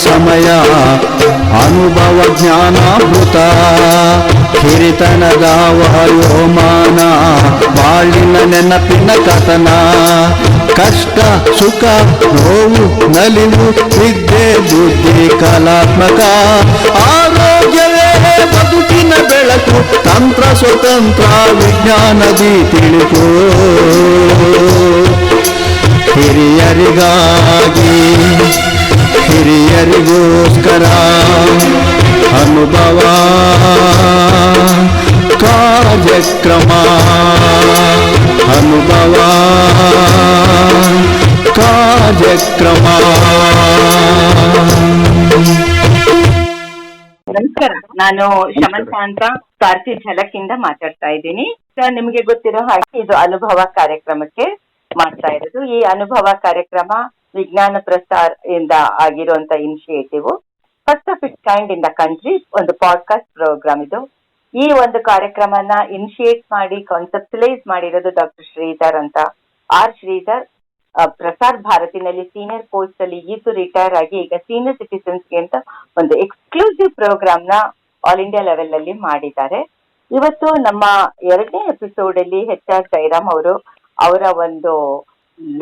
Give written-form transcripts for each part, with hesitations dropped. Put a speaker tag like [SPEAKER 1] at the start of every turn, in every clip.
[SPEAKER 1] ಸಮಯ ಅನುಭವ ಜ್ಞಾನಾಮೃತ ಹಿರಿತನದ ವಯೋಮಾನ ಬಾಳಿನ ನೆನಪಿನ ಕಥನ ಕಷ್ಟ ಸುಖ ನೋವು ನಲಿವು ವಿದ್ಯೆ ಬುದ್ಧಿ ಕಲಾತ್ಮಕ ಆರೋಗ್ಯವೇ ಬದುಕಿನ ಬೆಳಕು ತಂತ್ರ ಸ್ವತಂತ್ರ ವಿಜ್ಞಾನದಿ ತಿಳಿದು ಹಿರಿಯರಿಗಾಗಿ ಹಿರಿಯರಿಗೋಸ್ಕರ ಅನುಭವ ಕಾರ್ಯಕ್ರಮ ಅನುಭವ ಕಾರ್ಯಕ್ರಮ.
[SPEAKER 2] ನಮಸ್ಕಾರ, ನಾನು ಶಮಂತ ಅಂತ ಕಾರ್ತಿ ಝಲಕ್ಕಿಂದ ಮಾತಾಡ್ತಾ ಇದ್ದೀನಿ. ನಿಮಗೆ ಗೊತ್ತಿರೋ ಹಾಗೆ ಇದು ಅನುಭವ ಕಾರ್ಯಕ್ರಮಕ್ಕೆ ಮಾಡ್ತಾ ಇರೋದು. ಈ ಅನುಭವ ಕಾರ್ಯಕ್ರಮ ವಿಜ್ಞಾನ ಪ್ರಸಾರ್ ಇಂದ ಆಗಿರುವಂತ initiative, first of it's kind in the country, ಒಂದು ಪಾಡ್ಕಾಸ್ಟ್ ಪ್ರೋಗ್ರಾಮ್ ಇದು. ಈ ಒಂದು ಕಾರ್ಯಕ್ರಮನ ಇನಿಷಿಯೇಟ್ ಮಾಡಿ ಕಾನ್ಸೆಪ್ಟಲೈಸ್ ಮಾಡಿರೋದು ಡಾಕ್ಟರ್ ಶ್ರೀಧರ್ ಅಂತ. ಆರ್ ಶ್ರೀಧರ್ ಪ್ರಸಾರ್ ಭಾರತಿನಲ್ಲಿ ಸೀನಿಯರ್ ಪೋಸ್ಟ್ ಅಲ್ಲಿ ಈತು ರಿಟೈರ್ ಆಗಿ ಈಗ ಸೀನಿಯರ್ ಸಿಟಿಸನ್ಸ್ಗೆ ಅಂತ ಒಂದು ಎಕ್ಸ್ಕ್ಲೂಸಿವ್ ಪ್ರೋಗ್ರಾಮ್ ನ ಆಲ್ ಇಂಡಿಯಾ ಲೆವೆಲ್ ಅಲ್ಲಿ ಮಾಡಿದ್ದಾರೆ. ಇವತ್ತು ನಮ್ಮ 2ನೇ ಎಪಿಸೋಡ್ ಅಲ್ಲಿ HR ಜೈರಾಮ್ ಅವರು ಅವರ ಒಂದು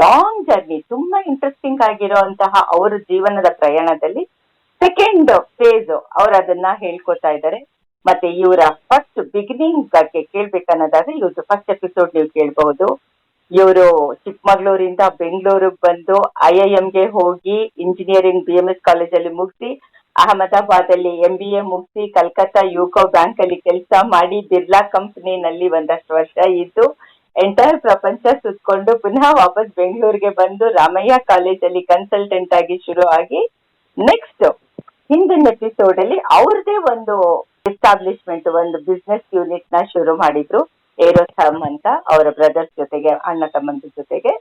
[SPEAKER 2] ಲಾಂಗ್ ಜರ್ನಿ, ತುಂಬಾ ಇಂಟ್ರೆಸ್ಟಿಂಗ್ ಆಗಿರುವಂತಹ ಅವರ ಜೀವನದ ಪ್ರಯಾಣದಲ್ಲಿ ಸೆಕೆಂಡ್ ಫೇಸ್ ಅವ್ರು ಅದನ್ನ ಹೇಳ್ಕೊತಾ ಇದ್ದಾರೆ. ಮತ್ತೆ ಇವರ ಫಸ್ಟ್ ಬಿಗಿನಿಂಗ್ ಬಗ್ಗೆ ಕೇಳ್ಬೇಕನ್ನೋದಾದ್ರೆ ಇವ್ರದ್ದು ಫಸ್ಟ್ ಎಪಿಸೋಡ್ ನೀವು ಕೇಳಬಹುದು. ಇವರು ಚಿಕ್ಕಮಗಳೂರಿಂದ ಬೆಂಗಳೂರಿಗೆ ಬಂದು IIMಗೆ ಹೋಗಿ ಇಂಜಿನಿಯರಿಂಗ್ BMS ಕಾಲೇಜಲ್ಲಿ ಮುಗಿಸಿ, ಅಹಮದಾಬಾದ್ ಅಲ್ಲಿ MBA ಮುಗಿಸಿ, ಕಲ್ಕತ್ತಾ ಯುಕೋ ಬ್ಯಾಂಕ್ ಅಲ್ಲಿ ಕೆಲಸ ಮಾಡಿ, ಬಿರ್ಲಾ ಕಂಪನಿನಲ್ಲಿ ಒಂದಷ್ಟು ವರ್ಷ ಇದ್ದು ಎಂಟೈರ್ ಪ್ರಪಂಚ ಸುತ್ಕೊಂಡು ಪುನಃ ವಾಪಸ್ ಬೆಂಗಳೂರಿಗೆ ಬಂದು ರಾಮಯ್ಯ ಕಾಲೇಜಲ್ಲಿ ಕನ್ಸಲ್ಟೆಂಟ್ ಆಗಿ ಶುರು ಆಗಿ ನೆಕ್ಸ್ಟ್ ಹಿಂದಿನ ಎಪಿಸೋಡ್ ಅಲ್ಲಿ ಅವ್ರದೇ ಒಂದು ಎಸ್ಟಾಬ್ಲಿಷ್ಮೆಂಟ್, ಒಂದು ಬಿಸ್ನೆಸ್ ಯೂನಿಟ್ ನ ಶುರು ಮಾಡಿದ್ರು. ಏರೋಥಮ್ ಅಂತ ಅವರ ಬ್ರದರ್ಸ್ ಜೊತೆಗೆ, ಅಣ್ಣ ತಮ್ಮಂದ್ರ ಜೊತೆಗೆ,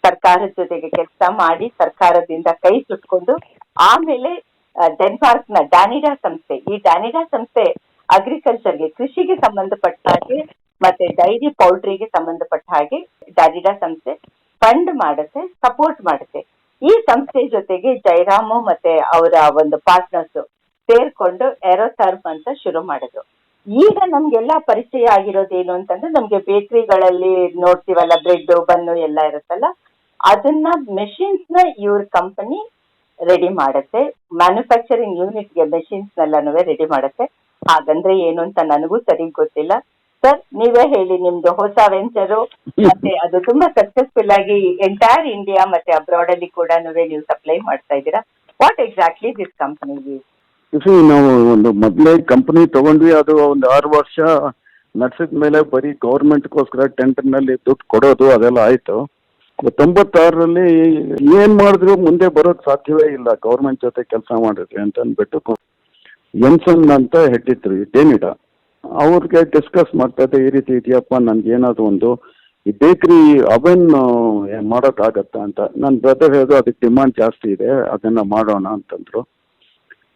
[SPEAKER 2] ಸರ್ಕಾರದ ಜೊತೆಗೆ ಕೆಲಸ ಮಾಡಿ ಸರ್ಕಾರದಿಂದ ಕೈ ಸುಟ್ಕೊಂಡು ಆಮೇಲೆ ಡೆನ್ಮಾರ್ಕ್ ನ ಡ್ಯಾನಿಡಾ ಸಂಸ್ಥೆ, ಈ ಡ್ಯಾನಿಡಾ ಸಂಸ್ಥೆ ಅಗ್ರಿಕಲ್ಚರ್ಗೆ, ಕೃಷಿಗೆ ಸಂಬಂಧಪಟ್ಟ ಹಾಗೆ ಮತ್ತೆ ಡೈರಿ ಪೌಲ್ಟ್ರಿಗೆ ಸಂಬಂಧಪಟ್ಟ ಹಾಗೆ ಡ್ಯಾನಿಡಾ ಸಂಸ್ಥೆ ಫಂಡ್ ಮಾಡುತ್ತೆ, ಸಪೋರ್ಟ್ ಮಾಡುತ್ತೆ. ಈ ಸಂಸ್ಥೆ ಜೊತೆಗೆ ಜೈರಾಮು ಮತ್ತೆ ಅವರ ಒಂದು ಪಾರ್ಟ್ನರ್ಸ್ ಸೇರ್ಕೊಂಡು ಏರೋಥರ್ಮ್ ಅಂತ ಶುರು ಮಾಡಿದ್ರು. ಈಗ ನಮ್ಗೆಲ್ಲ ಪರಿಚಯ ಆಗಿರೋದೇನು ಅಂತಂದ್ರೆ, ನಮ್ಗೆ ಬೇಕರಿಗಳಲ್ಲಿ ನೋಡ್ತೀವಲ್ಲ, ಬ್ರೆಡ್ ಬನ್ನು ಎಲ್ಲ ಇರುತ್ತಲ್ಲ, ಅದನ್ನ ಮೆಷಿನ್ಸ್ ನ ಇವ್ರ ಕಂಪನಿ ರೆಡಿ ಮಾಡುತ್ತೆ. ಮ್ಯಾನುಫ್ಯಾಕ್ಚರಿಂಗ್ ಯೂನಿಟ್ಗೆ ಮೆಷಿನ್ಸ್ ನೆಲ್ಲನೂ ರೆಡಿ ಮಾಡುತ್ತೆ. ಹಾಗಂದ್ರೆ ಏನು ಅಂತ ನನಗೂ ಸರಿ ಗೊತ್ತಿಲ್ಲ. ಸರ್, ನೀವೇ ಹೇಳಿ, ನಿಮ್ದು ಹೊಸ ವೆಂಚರು ಮತ್ತೆ ಅದು ತುಂಬಾ ಸಕ್ಸಸ್ಫುಲ್ ಆಗಿ ಎಂಟೈರ್ ಇಂಡಿಯಾ ಮತ್ತೆ ಅಬ್ರಾಡ್ ಅಲ್ಲಿ ಕೂಡ ನೀವು ಸಪ್ಲೈ ಮಾಡ್ತಾ ಇದ್ದೀರಾ. What exactly this company is?
[SPEAKER 3] ನಾವು ಒಂದು ಮೊದಲೇ ಕಂಪನಿ ತಗೊಂಡ್ವಿ, ಅದು ಒಂದು 6 ವರ್ಷ ನಡ್ಸಿದ ಮೇಲೆ ಬರೀ ಗೌರ್ಮೆಂಟ್ಗೋಸ್ಕರ ಟೆಂಡರ್ನಲ್ಲಿ ದುಡ್ಡು ಕೊಡೋದು ಅದೆಲ್ಲ ಆಯಿತು. 96ರಲ್ಲಿ ಏನು ಮಾಡಿದ್ರು ಮುಂದೆ ಬರೋದು ಸಾಧ್ಯವೇ ಇಲ್ಲ ಗೌರ್ಮೆಂಟ್ ಜೊತೆ ಕೆಲಸ ಮಾಡಿದ್ರಿ ಅಂತ ಅಂದ್ಬಿಟ್ಟು ಎನ್ಸನ್ ಅಂತ ಹೆಟ್ಟಿದ್ರು ಡೇನಿಡಾ. ಅವ್ರಿಗೆ ಡಿಸ್ಕಸ್ ಮಾಡ್ತಾ ಇದ್ದೆ, ಈ ರೀತಿ ಇದೆಯಪ್ಪ, ನನ್ಗೆ ಏನಾದ್ರು ಒಂದು ಈ ಬೇಕ್ರಿ ಅವನ್ ಮಾಡೋಕ್ಕಾಗತ್ತಾ ಅಂತ. ನನ್ನ ಬ್ರದರ್ ಹೇಳಿದ್ರು ಅದಕ್ಕೆ ಡಿಮಾಂಡ್ ಜಾಸ್ತಿ ಇದೆ, ಅದನ್ನ ಮಾಡೋಣ ಅಂತಂದ್ರು.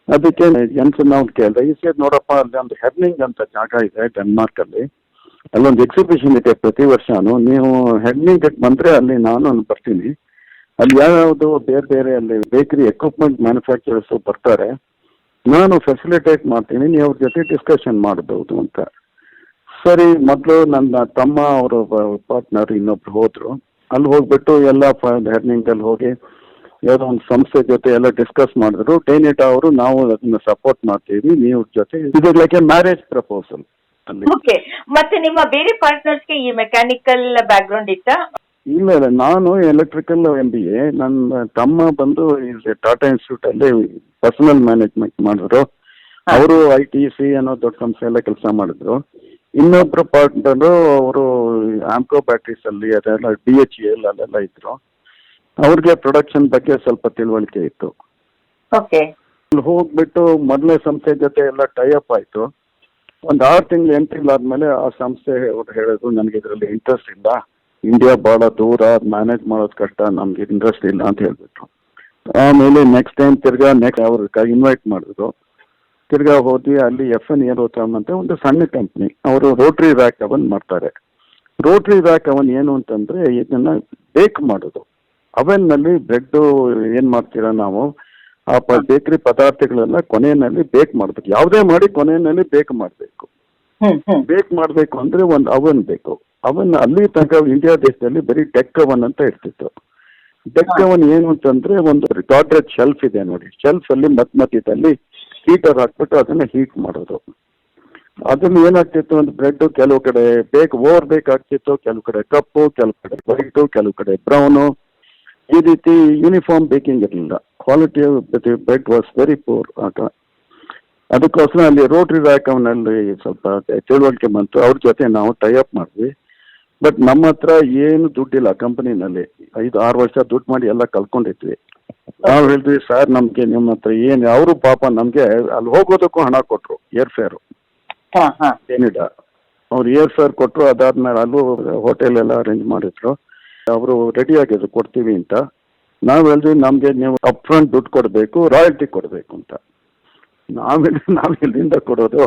[SPEAKER 3] ಅದಕ್ಕೆ ಎನ್ಸನ್ ಅವ್ರು ಕೇಳಿದೆ, ಈ ಸೈಡ್ ನೋಡಪ್ಪ, ಅಲ್ಲಿ ಒಂದು ಹೆರ್ನಿಂಗ್ ಅಂತ ಜಾಗ ಇದೆ ಡೆನ್ಮಾರ್ಕಲ್ಲಿ, ಅಲ್ಲೊಂದು ಎಕ್ಸಿಬಿಷನ್ ಇದೆ ಪ್ರತಿ ವರ್ಷನೂ, ನೀವು ಹೆರ್ನಿಂಗ್ ಬಂದರೆ ಅಲ್ಲಿ ನಾನು ಬರ್ತೀನಿ, ಅಲ್ಲಿ ಯಾವ್ಯಾವುದು ಬೇರೆ ಬೇರೆ ಅಲ್ಲಿ ಬೇಕರಿ ಎಕ್ವಿಪ್ಮೆಂಟ್ ಮ್ಯಾನುಫ್ಯಾಕ್ಚರರ್ಸು ಬರ್ತಾರೆ, ನಾನು ಫೆಸಿಲಿಟೇಟ್ ಮಾಡ್ತೀನಿ, ನೀವು ಅವ್ರ ಜೊತೆ ಡಿಸ್ಕಷನ್ ಮಾಡಬಹುದು ಅಂತ. ಸರಿ, ಮೊದಲು ನನ್ನ ತಮ್ಮ ಅವರು ಪಾರ್ಟ್ನರ್ ಇನ್ನೊಬ್ರು ಹೋದರು. ಅಲ್ಲಿ ಹೋಗ್ಬಿಟ್ಟು ಎಲ್ಲ ಹೆರ್ನಿಂಗಲ್ಲಿ ಹೋಗಿ ಯಾವುದೋ ಒಂದು ಸಂಸ್ಥೆ ಜೊತೆ ಎಲ್ಲ ಡಿಸ್ಕಸ್ ಮಾಡಿದ್ರು. ಡೇನಿಡಾ ಅವರು ನಾವು ಅದನ್ನ ಸಪೋರ್ಟ್ ಮಾಡ್ತೀವಿ, ನೀವು ಜೊತೆ ಇದು ಲೈಕ್ ಎ ಮ್ಯಾರೇಜ್ ಪ್ರಪೋಸಲ್ ಅಲ್ಲಿ.
[SPEAKER 2] ಓಕೆ, ಮತ್ತೆ ನಿಮ್ಮ ಬೇರೆ ಪಾರ್ಟ್ನರ್ಸ್ಗೆ ಈ ಮೆಕ್ಯಾನಿಕಲ್ ಬ್ಯಾಕ್ಗ್ರೌಂಡ್ ಇತ್ತಾ?
[SPEAKER 3] ಇಲ್ಲ, ನಾನು ಎಲೆಕ್ಟ್ರಿಕಲ್ MBA, ನನ್ನ ತಮ್ಮ ಬಂದು ಟಾಟಾ ಇನ್ಸ್ಟಿಟ್ಯೂಟ್ ಅಲ್ಲಿ ಪರ್ಸನಲ್ ಮ್ಯಾನೇಜ್ಮೆಂಟ್ ಮಾಡಿದ್ರು. ಅವರು ITC ಅನ್ನೋ ದೊಡ್ಡ ಸಂಸ್ಥೆ ಎಲ್ಲ ಕೆಲಸ ಮಾಡಿದ್ರು. ಇನ್ನೊಬ್ರು ಪಾರ್ಟ್ನರು ಅವರು ಆಂಪ್ಕೋ ಬ್ಯಾಟ್ರೀಸ್ ಅಲ್ಲಿ ಅದೆಲ್ಲ DHEL ಅಲ್ಲೆಲ್ಲ ಇದ್ರು. ಅವ್ರಿಗೆ ಪ್ರೊಡಕ್ಷನ್ ಬಗ್ಗೆ ಸ್ವಲ್ಪ ತಿಳುವಳಿಕೆ ಇತ್ತು.
[SPEAKER 2] ಓಕೆ,
[SPEAKER 3] ಅಲ್ಲಿ ಹೋಗ್ಬಿಟ್ಟು ಮೊದಲನೇ ಸಂಸ್ಥೆ ಜೊತೆ ಎಲ್ಲ ಟೈಅಪ್ ಆಯ್ತು. ಒಂದು 6 ತಿಂಗಳು 8 ತಿಂಗಳಾದ್ಮೇಲೆ ಆ ಸಂಸ್ಥೆ ಅವ್ರು ಹೇಳಿದ್ರು, ನನಗೆ ಇದರಲ್ಲಿ ಇಂಟ್ರೆಸ್ಟ್ ಇಲ್ಲ, ಇಂಡಿಯಾ ಭಾಳ ದೂರ, ಮ್ಯಾನೇಜ್ ಮಾಡೋದು ಕಷ್ಟ, ನಮ್ಗೆ ಇಂಟ್ರೆಸ್ಟ್ ಇಲ್ಲ ಅಂತ ಹೇಳ್ಬಿಟ್ರು. ಆಮೇಲೆ ನೆಕ್ಸ್ಟ್ ಟೈಮ್ ಅವ್ರಿಗೆ ಇನ್ವೈಟ್ ಮಾಡಿದ್ರು. ತಿರ್ಗಾ ಹೋದ್ವಿ, ಅಲ್ಲಿ FN ಏರೋಥರ್ಮ್ ಅಂತ ಒಂದು ಸಣ್ಣ ಕಂಪ್ನಿ, ಅವರು ರೋಟ್ರಿ ರ್ಯಾಕ್ ಅವನ್ ಮಾಡ್ತಾರೆ. ರೋಟ್ರಿ ರ್ಯಾಕ್ ಅವನ್ ಏನು ಅಂತಂದ್ರೆ ಇದನ್ನ ಬೇಕ್ ಮಾಡೋದು. ಅವನ್ನಲ್ಲಿ ಬ್ರೆಡ್ ಏನು ಮಾಡ್ತೀರಾ ನಾವು, ಆ ಬೇಕರಿ ಪದಾರ್ಥಗಳೆಲ್ಲ ಕೊನೆಯಲ್ಲಿ ಬೇಕ್ ಮಾಡ್ಬೇಕು. ಯಾವುದೇ ಮಾಡಿ ಕೊನೆಯಲ್ಲಿ ಬೇಕ್ ಮಾಡಬೇಕು. ಬೇಕ್ ಮಾಡಬೇಕು ಅಂದ್ರೆ ಒಂದು ಅವನ್ ಬೇಕು. ಅವನ್ ಅಲ್ಲಿ ತನಕ ಇಂಡಿಯಾ ದೇಶದಲ್ಲಿ ಬರೀ ಡೆಕ್ ಅವನ್ ಅಂತ ಇರ್ತಿತ್ತು. ಡೆಕ್ ಅವನ್ ಏನು ಅಂತಂದ್ರೆ ಒಂದು ಗಾಡ್ರೇಜ್ ಶೆಲ್ಫ್ ಇದೆ ನೋಡಿ, ಶೆಲ್ಫ್ ಅಲ್ಲಿ ಮಧ್ಯದಲ್ಲಿ ಹೀಟರ್ ಹಾಕ್ಬಿಟ್ಟು ಅದನ್ನ ಹೀಟ್ ಮಾಡೋದು. ಅದ್ರಲ್ಲಿ ಏನಾಗ್ತಿತ್ತು ಅಂದ್ರೆ ಬ್ರೆಡ್ ಕೆಲವು ಕಡೆ ಓವರ್ ಬೇಕ್ ಆಗ್ತಿತ್ತು, ಕೆಲವು ಕಡೆ ಕಪ್ಪು, ಕೆಲವು ಕಡೆ ವೈಟು, ಕೆಲವು ಕಡೆ ಬ್ರೌನು. ಈ ರೀತಿ ಯೂನಿಫಾರ್ಮ್ ಬೇಕಿಂಗ್ ಇರಲಿಲ್ಲ. Quality bread was very poor ಆಗ. ಅದಕ್ಕೋಸ್ಕರ ಅಲ್ಲಿ ರೋಟ್ರಿ ರ್ಯಾಕ್ ಅವನಲ್ಲಿ ಸ್ವಲ್ಪ ತಿಳುವಳಿಕೆ ಬಂತು. ಅವ್ರ ಜೊತೆ ನಾವು ಟೈ ಅಪ್ ಮಾಡಿದ್ವಿ. ಬಟ್ ನಮ್ಮ ಹತ್ರ ಏನು ದುಡ್ಡಿಲ್ಲ ಕಂಪನಿನಲ್ಲಿ. 5-6 ವರ್ಷ ದುಡ್ಡು ಮಾಡಿ ಎಲ್ಲ ಕಲ್ಕೊಂಡಿದ್ವಿ. ನಾವು ಹೇಳಿದ್ವಿ ಸರ್ ನಮ್ಗೆ ನಿಮ್ಮ ಹತ್ರ ಏನು, ಅವರು ಪಾಪ ನಮ್ಗೆ ಅಲ್ಲಿ ಹೋಗೋದಕ್ಕೂ ಹಣ ಕೊಟ್ರು, ಏರ್ ಫೇರು ಕೆನಡಾ. ಅವ್ರು ಏರ್ ಫೇರ್ ಕೊಟ್ಟರು. ಅದಾದ್ಮೇಲೆ ಅಲ್ಲೂ ಹೋಟೆಲ್ ಎಲ್ಲ ಅರೇಂಜ್ ಮಾಡಿದ್ರು. ಅವರು ರೆಡಿ ಆಗಿದ್ರು ಕೊಡ್ತೀವಿ ಅಂತ. ನಾವು ಹೇಳಿದ್ವಿ ನಮ್ಗೆ ನೀವು ಅಪ್ ಫ್ರಂಟ್ ದುಡ್ಡು ಕೊಡಬೇಕು, ರಾಯಲ್ಟಿ ಕೊಡಬೇಕು ಅಂತ. ನಾವು ಎಲ್ಲಿಂದ ಕೊಡೋದು?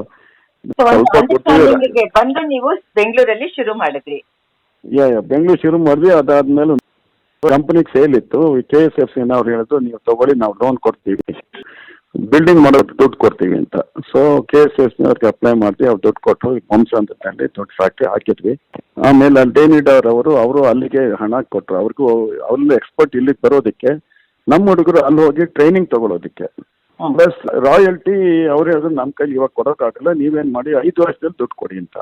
[SPEAKER 3] ಸ್ವಲ್ಪ ಕೊಡ್ತೀವಿ.
[SPEAKER 2] ಬಂದು ನೀವು ಬೆಂಗಳೂರಲ್ಲಿ ಶುರು ಮಾಡಿದ್ರಿ?
[SPEAKER 3] ಬೆಂಗಳೂರು ಶುರು ಮಾಡಿದ್ವಿ. ಅದಾದ್ಮೇಲೆ ಕಂಪನಿಗೆ ಸೇಲ್ ಇತ್ತು. KSFC ಅವ್ರು ಹೇಳಿದ್ರು ನೀವು ತಗೊಳ್ಳಿ, ನಾವು ಲೋನ್ ಕೊಡ್ತೀವಿ, ಬಿಲ್ಡಿಂಗ್ ಮಾಡೋದು ದುಡ್ಡು ಕೊಡ್ತೀವಿ ಅಂತ. ಸೊ KSFC ಅವ್ರಿಗೆ ಅಪ್ಲೈ ಮಾಡಿದ್ವಿ. ಅವ್ರು ದುಡ್ಡು ಕೊಟ್ಟರು. ವಂಶ ಅಂತ ದೊಡ್ಡ ಫ್ಯಾಕ್ಟ್ರಿ ಹಾಕಿದ್ವಿ. ಆಮೇಲೆ ಅಲ್ಲಿ ಡೇನಿಡಾರ್ ಅವರು ಅಲ್ಲಿಗೆ ಹಣ ಕೊಟ್ಟರು. ಅವ್ರಿಗೂ ಅಲ್ಲಿ ಎಕ್ಸ್ಪರ್ಟ್ ಇಲ್ಲಿಗೆ ಬರೋದಕ್ಕೆ, ನಮ್ಮ ಹುಡುಗರು ಅಲ್ಲಿ ಹೋಗಿ ಟ್ರೈನಿಂಗ್ ತಗೊಳ್ಳೋದಕ್ಕೆ. ಪ್ಲಸ್ ರಾಯಲ್ಟಿ ಅವ್ರು ಹೇಳಿದ್ರು ನಮ್ಮ ಕೈಲಿ ಇವಾಗ ಕೊಡೋಕ್ಕಾಗಲ್ಲ, ನೀವೇನು ಮಾಡಿ 5 ವರ್ಷದಲ್ಲಿ ದುಡ್ಡು ಕೊಡಿ ಅಂತ.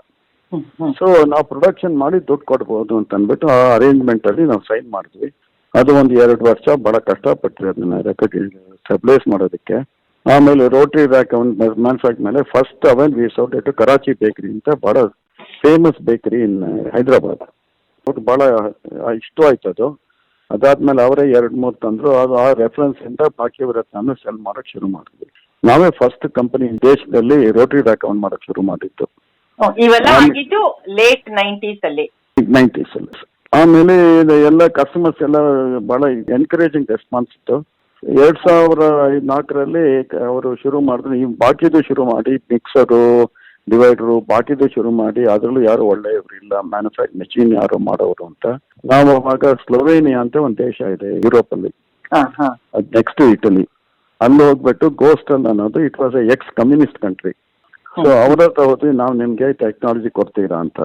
[SPEAKER 3] ಸೊ ನಾವು ಪ್ರೊಡಕ್ಷನ್ ಮಾಡಿ ದುಡ್ಡು ಕೊಡ್ಬೋದು ಅಂತ ಅಂದ್ಬಿಟ್ಟು ಆ ಅರೇಂಜ್ಮೆಂಟ್ ಅಲ್ಲಿ ನಾವು ಸೈನ್ ಮಾಡಿದ್ವಿ. ಅದು ಒಂದು 2 ವರ್ಷ ಬಹಳ ಕಷ್ಟಪಟ್ವಿ ಅದನ್ನ ರೆಕಾರ್ಡ್ ಸ್ಟೆಬಿಲೈಸ್ ಮಾಡೋದಕ್ಕೆ. ಆಮೇಲೆ ರೋಟ್ರಿ ರ್ಯಾಕ್ ಅವನ್ ಮ್ಯಾನುಫ್ಯಾಕ್ಚರ್ ಮೇಲೆ first oven we sold it Karachi bakery ಅಂತ, ಬಹಳ ಫೇಮಸ್ ಬೇಕರಿ ಇನ್ ಹೈದರಾಬಾದ್. ಅವ್ರಿಗೆ ಬಹಳ ಇಷ್ಟವಾಯ್ತು ಅದು. ಅದಾದ್ಮೇಲೆ ಅವರೇ 2-3 ತಂದ್ರು. ಅದು ಆ ರೆಫರೆನ್ಸ್ ಇಂದ ಭಾಗ್ಯವ್ರತ್ನ ಸೆಲ್ ಮಾಡಕ್ ಶುರು ಮಾಡಿದ್ವಿ. ನಾವೇ ಫಸ್ಟ್ ಕಂಪನಿ ದೇಶದಲ್ಲಿ ರೋಟ್ರಿ ರ್ಯಾಕ್ ಅವನ್ ಮಾಡಕ್ ಶುರು ಮಾಡಿದ್ದು.
[SPEAKER 2] ಇವೆಲ್ಲ ಆಗಿದ್ದು ಲೇಟ್ 90s ಅಲ್ಲಿ.
[SPEAKER 3] ಆಮೇಲೆ ಎಲ್ಲ ಕಸ್ಟಮರ್ಸ್ ಎಲ್ಲ ಬಹಳ ಎನ್ಕರೇಜಿಂಗ್ ರೆಸ್ಪಾನ್ಸ್ ಇತ್ತು. 2004ರಲ್ಲಿ ಅವರು ಶುರು ಮಾಡಿದ್ರು. ಈ ಬಾಕಿದು ಶುರು ಮಾಡಿ ಮಿಕ್ಸರು, ಡಿವೈಡರು ಬಾಕಿದು ಶುರು ಮಾಡಿ ಅದರಲ್ಲೂ ಯಾರು ಒಳ್ಳೆಯವರು ಇಲ್ಲ, ಮ್ಯಾನುಫ್ಯಾಕ್ಚರ್ ಮೆಷಿನ್ ಯಾರು ಮಾಡೋರು ಅಂತ. ನಾವು ಅವಾಗ ಸ್ಲೋವೇನಿಯಾ ಅಂತ ಒಂದು ದೇಶ ಇದೆ ಯುರೋಪ್ ಅಲ್ಲಿ, ಅದು ನೆಕ್ಸ್ಟ್ ಇಟಲಿ. ಅಲ್ಲಿ ಹೋಗ್ಬಿಟ್ಟು ಗೋಸ್ಟಲ್ ಅನ್ನೋದು it was A X communist country. So ಅವ್ರ ಹತ್ರ ಹೋದ್ವಿ, ನಾವು ನಿಮ್ಗೆ ಟೆಕ್ನಾಲಜಿ ಕೊಡ್ತೀರಾ ಅಂತ.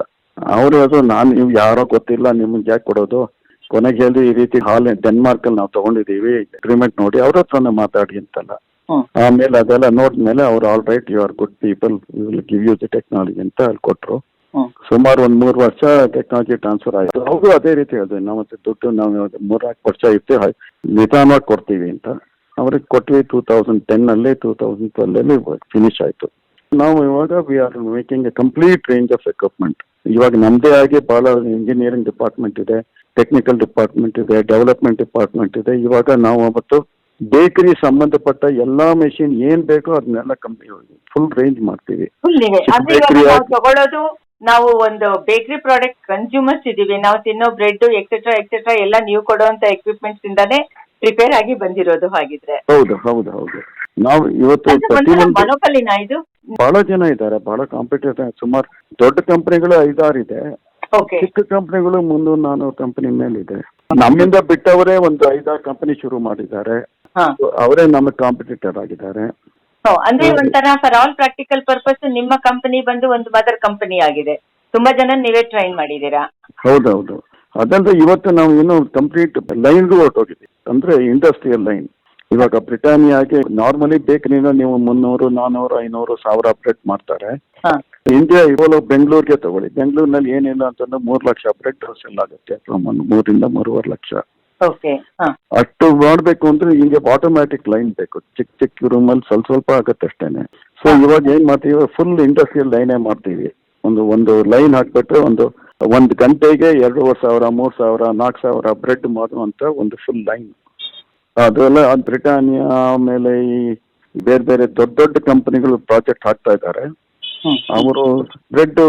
[SPEAKER 3] ಅವರು ಅದು ನೀವು ಯಾರೋ ಗೊತ್ತಿಲ್ಲ, ನಿಮ್ಗೆ ಯಾಕೆ ಕೊಡೋದು? ಕೊನೆಗೆ ಹೇಳಿ ಈ ರೀತಿ ಡೆನ್ಮಾರ್ಕ್ ಅಲ್ಲಿ ನಾವು ತಗೊಂಡಿದೀವಿ, ಅಗ್ರಿಮೆಂಟ್ ನೋಡಿ ಅವ್ರ ಹತ್ರನೇ ಮಾತಾಡಿ ಅಂತಲ್ಲ. ಆಮೇಲೆ ಅದೆಲ್ಲ ನೋಡಿದ್ಮೇಲೆ ಅವ್ರು all right, you are good people, will give you the technology ಅಂತ ಅಲ್ಲಿ ಕೊಟ್ರು. ಸುಮಾರು ಒಂದು 3 ವರ್ಷ ಟೆಕ್ನಾಲಜಿ ಟ್ರಾನ್ಸ್ಫರ್ ಆಯಿತು. ಅವರು ಅದೇ ರೀತಿ ಹೇಳಿದ್ವಿ, ನಾವು ದುಡ್ಡು ನಾವು 3-4 ವರ್ಷ ಇತ್ತು ನಿಧಾನವಾಗಿ ಕೊಡ್ತೀವಿ ಅಂತ. ಅವ್ರಿಗೆ ಕೊಟ್ವಿ. 2010 2012 ಫಿನಿಶ್ ಆಯಿತು. ನಾವು ಇವಾಗ we are making A complete range of equipment. ಇವಾಗ ನಮ್ಮದೇ ಆಗಿ ಬಹಳ ಇಂಜಿನಿಯರಿಂಗ್ ಡಿಪಾರ್ಟ್ಮೆಂಟ್ ಇದೆ, ಟೆಕ್ನಿಕಲ್ ಡಿಪಾರ್ಟ್ಮೆಂಟ್ ಇದೆ, ಡೆವಲಪ್ಮೆಂಟ್ ಡಿಪಾರ್ಟ್ಮೆಂಟ್ ಇದೆ. ಇವಾಗ ನಾವು ಅವತ್ತು ಬೇಕರಿ ಸಂಬಂಧಪಟ್ಟ ಎಲ್ಲಾ ಮೆಷಿನ್ ಏನ್ ಬೇಕೋ ಅದನ್ನೆಲ್ಲ ಫುಲ್ ರೇಂಜ್ ಮಾಡ್ತೀವಿ.
[SPEAKER 2] ತಗೊಳ್ಳೋದು ನಾವು ಒಂದು ಬೇಕರಿ ಪ್ರಾಡಕ್ಟ್ ಕನ್ಸ್ಯೂಮರ್ಸ್ ಇದೀವಿ. ನಾವು ತಿನ್ನೋ ಬ್ರೆಡ್ ಎಕ್ಸೆಟ್ರಾ ಎಲ್ಲ ನೀವು ಕೊಡುವಂತ ಎಕ್ವಿಪ್ಮೆಂಟ್ಸ್ ಇಂದಾನೆ ಪ್ರಿಪೇರ್ ಆಗಿ ಬಂದಿರೋದು. ಹಾಗಿದ್ರೆ
[SPEAKER 3] ಹೌದು ಹೌದು ಹೌದು. ನಾವು ಇವತ್ತು
[SPEAKER 2] ಮನೋಕಲಿನ ಇದು
[SPEAKER 3] ಬಹಳ ಜನ ಇದ್ದಾರೆ, ಬಹಳ ಕಾಂಪಿಟೇಟರ್. ಸುಮಾರು ದೊಡ್ಡ ಕಂಪನಿಗಳು 5-6 ಇದೆ, ಚಿಕ್ಕ ಕಂಪನಿಗಳು 300-400 ಕಂಪನಿ ಮೇಲಿದೆ. ನಮ್ಮಿಂದ ಬಿಟ್ಟವರೇ ಒಂದು 5-6 ಕಂಪನಿ ಶುರು ಮಾಡಿದ್ದಾರೆ. ಅವರೇ ನಮಗೆ ಕಾಂಪಿಟೇಟರ್ ಆಗಿದ್ದಾರೆ.
[SPEAKER 2] ಅಂದ್ರೆ ಒಂಥರ ಫಾರ್ ಆಲ್ ಪ್ರಾಕ್ಟಿಕಲ್ ಪರ್ಪಸ್ ನಿಮ್ಮ ಕಂಪನಿ ಬಂದು ಒಂದು ಮದರ್ ಕಂಪನಿ ಆಗಿದೆ. ತುಂಬಾ ಜನ ನೀವೇ ಟ್ರೈನ್ ಮಾಡಿದೀರಾ.
[SPEAKER 3] ಹೌದೌದು. ಅದಂದ್ರೆ ಇವತ್ತು ನಾವು ಇನ್ನೂ ಕಂಪ್ಲೀಟ್ ಲೈನ್ಗೂ ಹೊರಟೋಗಿದ್ದೀವಿ, ಅಂದ್ರೆ ಇಂಡಸ್ಟ್ರಿಯಲ್ ಲೈನ್. ಇವಾಗ ಬ್ರಿಟಾನಿಯಾಗೆ ನಾರ್ಮಲಿ ಬೇಕರಿನ ನೀವು 300, 400, 500, 1000 ಬ್ರೆಡ್ ಮಾಡ್ತಾರೆ. ಇಂಡಿಯಾ ಇವಾಗ ಬೆಂಗಳೂರಿಗೆ ತಗೊಳ್ಳಿ, ಬೆಂಗಳೂರಿನಲ್ಲಿ ಏನಿಲ್ಲ ಅಂತಂದ್ರೆ 3 ಲಕ್ಷ ಬ್ರೆಡ್ ಸೆಲ್ ಆಗುತ್ತೆ, 3-3.5 ಲಕ್ಷ. ಅಷ್ಟು ಮಾಡಬೇಕು ಅಂದ್ರೆ ಹಿಂಗೆ ಆಟೋಮ್ಯಾಟಿಕ್ ಲೈನ್ ಬೇಕು. ಚಿಕ್ಕ ರೂಮಲ್ಲಿ ಸ್ವಲ್ಪ ಆಗುತ್ತೆ ಅಷ್ಟೇನೆ. ಸೊ ಇವಾಗ ಏನ್ ಮಾಡ್ತೀವಿ, ಫುಲ್ ಇಂಡಸ್ಟ್ರಿಯಲ್ ಲೈನೇ ಮಾಡ್ತೀವಿ. ಒಂದು ಲೈನ್ ಹಾಕ್ಬಿಟ್ರೆ ಒಂದು ಗಂಟೆಗೆ 2,500, 3,000, 4,000 ಬ್ರೆಡ್ ಮಾಡುವಂತ ಒಂದು ಫುಲ್ ಲೈನ್. ಅದೆಲ್ಲ ಬ್ರಿಟಾನಿಯಾ ಆಮೇಲೆ ಈ ಬೇರೆ ದೊಡ್ಡ ಕಂಪನಿಗಳು ಪ್ರಾಜೆಕ್ಟ್ ಹಾಕ್ತಾ ಇದ್ದಾರೆ. ಅವರು ಬ್ರೆಡ್